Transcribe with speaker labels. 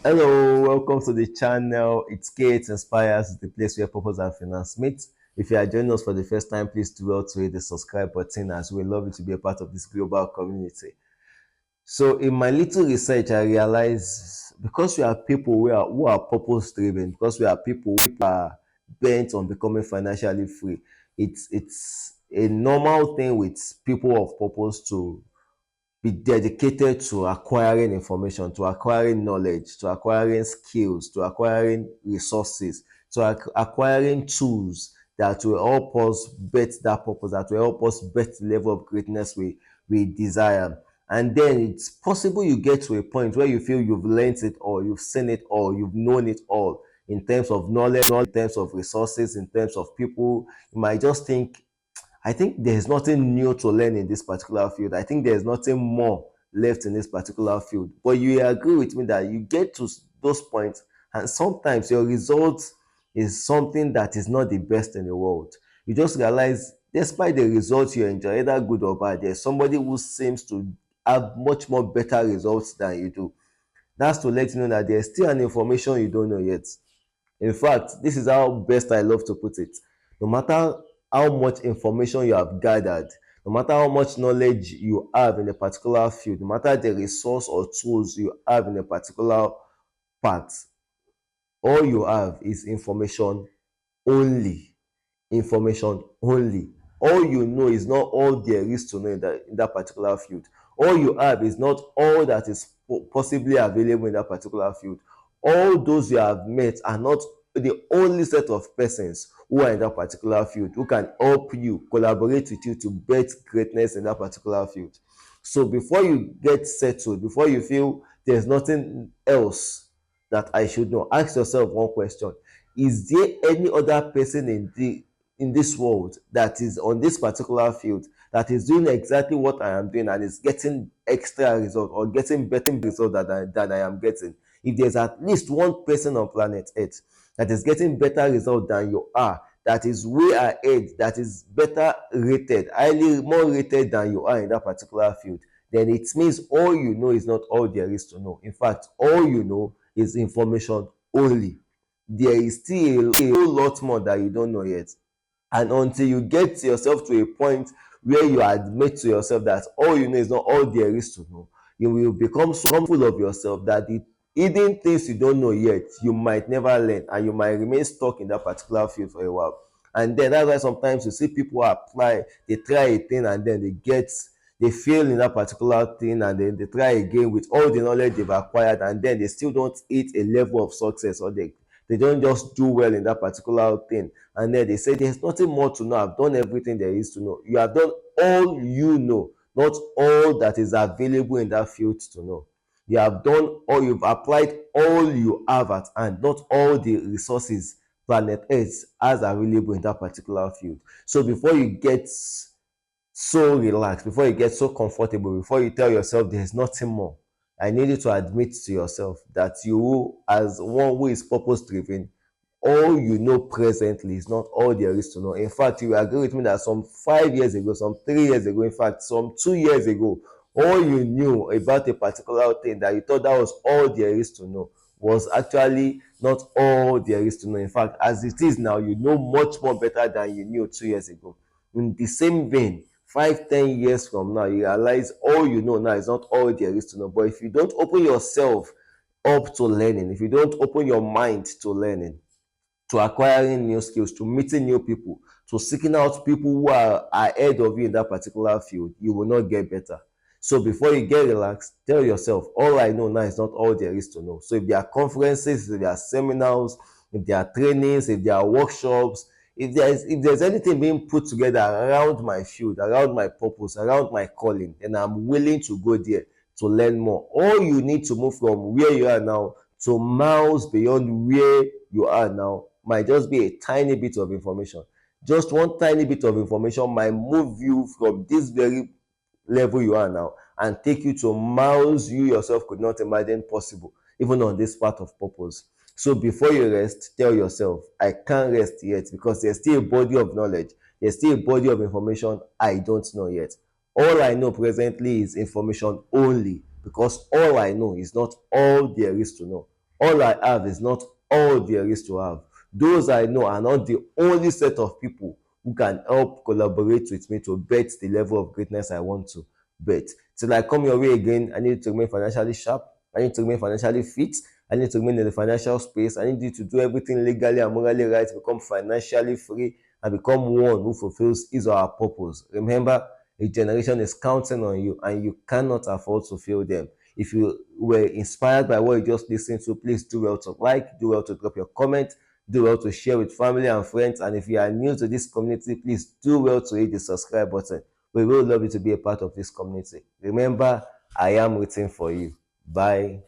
Speaker 1: Hello, welcome to the channel. It's Kate Inspires, the place where purpose and finance meet. If you are joining us for the first time, please do well to hit the subscribe button as we love you to be a part of this global community. So, in my little research, I realized because we are people who are purpose driven, because we are people who are bent on becoming financially free, it's a normal thing with people of purpose to be dedicated to acquiring information, to acquiring knowledge, to acquiring skills, to acquiring resources, to acquiring tools that will help us bet that purpose, that will help us bet the level of greatness we desire. And then it's possible you get to a point where you feel you've learned it all, you've seen it all, you've known it all in terms of knowledge, in terms of resources, in terms of people. You might just think, I think there's nothing new to learn in this particular field. I think there's nothing more left in this particular field. But you agree with me that you get to those points, and sometimes your result is something that is not the best in the world. You just realize, despite the results you enjoy, either good or bad, there's somebody who seems to have much more better results than you do. That's to let you know that there's still an information you don't know yet. In fact, this is how best I love to put it. No matter how much information you have gathered, no matter how much knowledge you have in a particular field, no matter the resource or tools you have in a particular part, all you have is information only. Information only. All you know is not all there is to know in that particular field. All you have is not all that is possibly available in that particular field. All those you have met are not the only set of persons who are in that particular field who can help you, collaborate with you to bet greatness in that particular field. So before you get settled, before you feel there's nothing else that I should know, ask yourself one question: is there any other person in this world that is on this particular field that is doing exactly what I am doing and is getting extra result or getting better result than I am getting? If there's at least one person on planet Earth that is getting better result than you are, that is way ahead, that is better rated, highly more rated than you are in that particular field, then it means all you know is not all there is to know. In fact, all you know is information only. There is still a whole lot more that you don't know yet. And until you get yourself to a point where you admit to yourself that all you know is not all there is to know, you will become so full of yourself that the hidden things you don't know yet, you might never learn, and you might remain stuck in that particular field for a while. And then that's why sometimes you see people apply, they try a thing, and then they fail in that particular thing, and then they try again with all the knowledge they've acquired, and then they still don't hit a level of success, or they don't just do well in that particular thing. And then they say there's nothing more to know. I've done everything there is to know. You have done all you know, not all that is available in that field to know. You have done all, you've applied all you have at hand, not all the resources planet Earth has available in that particular field. So before you get so relaxed, before you get so comfortable, before you tell yourself there's nothing more, I need you to admit to yourself that you, as one who is purpose driven, all you know presently is not all there is to know. In fact, you agree with me that some 5 years ago, some 3 years ago, in fact, some 2 years ago, all you knew about a particular thing that you thought that was all there is to know was actually not all there is to know. In fact, as it is now, you know much more better than you knew 2 years ago. In the same vein, 5, 10 years from now, you realize all you know now is not all there is to know. But if you don't open yourself up to learning, if you don't open your mind to learning, to acquiring new skills, to meeting new people, to seeking out people who are ahead of you in that particular field, you will not get better. So before you get relaxed, tell yourself, all I know now is not all there is to know. So if there are conferences, if there are seminars, if there are trainings, if there are workshops, if there's anything being put together around my field, around my purpose, around my calling, then I'm willing to go there to learn more. All you need to move from where you are now to miles beyond where you are now might just be a tiny bit of information. Just one tiny bit of information might move you from this very level you are now and take you to miles you yourself could not imagine possible, even on this path of purpose. So before you rest, tell yourself, I can't rest yet because there's still a body of knowledge, there's still a body of information I don't know yet. All I know presently is information only, because all I know is not all there is to know. All I have is not all there is to have. Those I know are not the only set of people who can help collaborate with me to bet the level of greatness I want to bet. Till I come your way again, I need to remain financially sharp. I need to remain financially fit. I need to remain in the financial space. I need you to do everything legally and morally right, become financially free, and become one who fulfills his or her purpose. Remember, a generation is counting on you, and you cannot afford to fail them. If you were inspired by what you just listened to, please do well to like, do well to drop your comment, do well to share with family and friends. And if you are new to this community, please do well to hit the subscribe button. We will love you to be a part of this community. Remember, I am waiting for you. Bye.